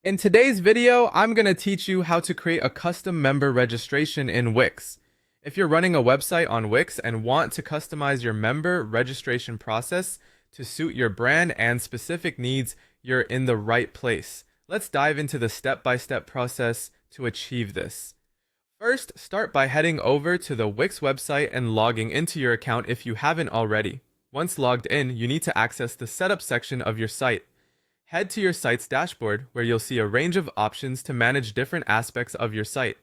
In today's video, I'm going to teach you how to create a custom member registration in Wix. If you're running a website on Wix and want to customize your member registration process to suit your brand and specific needs, you're in the right place. Let's dive into the step-by-step process to achieve this. First, start by heading over to the Wix website and logging into your account if you haven't already. Once logged in, you need to access the setup section of your site. Head to your site's dashboard where you'll see a range of options to manage different aspects of your site.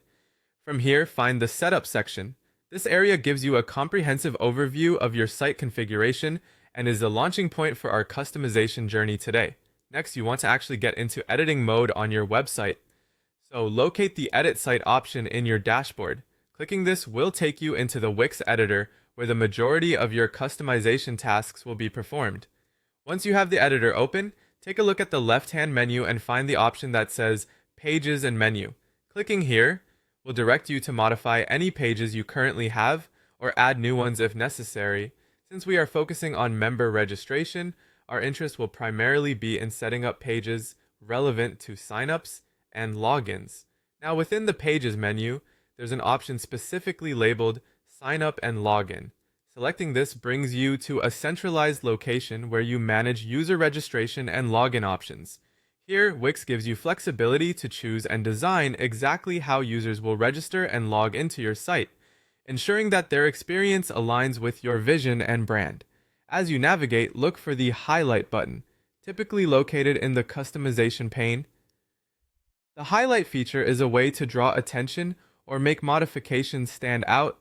From here, find the Setup section. This area gives you a comprehensive overview of your site configuration and is the launching point for our customization journey today. Next, you want to actually get into editing mode on your website. So locate the Edit Site option in your dashboard. Clicking this will take you into the Wix editor where the majority of your customization tasks will be performed. Once you have the editor open, take a look at the left-hand menu and find the option that says Pages and Menu. Clicking here will direct you to modify any pages you currently have or add new ones if necessary. Since we are focusing on member registration, our interest will primarily be in setting up pages relevant to signups and logins. Now within the Pages menu, there's an option specifically labeled Sign Up and Login. Selecting this brings you to a centralized location where you manage user registration and login options. Here, Wix gives you flexibility to choose and design exactly how users will register and log into your site, ensuring that their experience aligns with your vision and brand. As you navigate, look for the Highlight button, typically located in the Customization pane. The Highlight feature is a way to draw attention or make modifications stand out,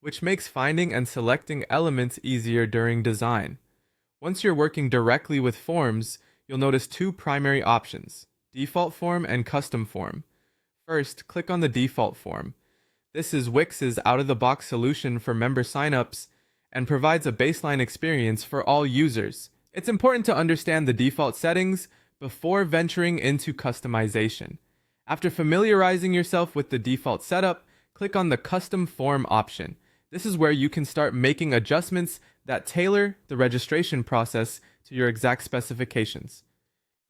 which makes finding and selecting elements easier during design. Once you're working directly with forms, you'll notice two primary options, Default Form and Custom Form. First, click on the Default Form. This is Wix's out-of-the-box solution for member signups and provides a baseline experience for all users. It's important to understand the default settings before venturing into customization. After familiarizing yourself with the default setup, click on the Custom Form option. This is where you can start making adjustments that tailor the registration process to your exact specifications.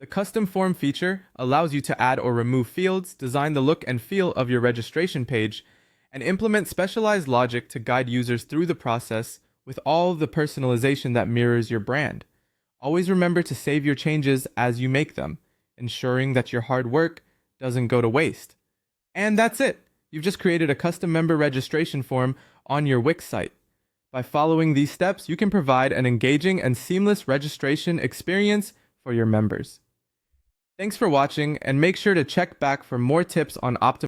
The Custom Form feature allows you to add or remove fields, design the look and feel of your registration page, and implement specialized logic to guide users through the process with all the personalization that mirrors your brand. Always remember to save your changes as you make them, ensuring that your hard work doesn't go to waste. And that's it! You've just created a custom member registration form on your Wix site. By following these steps, you can provide an engaging and seamless registration experience for your members. Thanks for watching, and make sure to check back for more tips on optimization.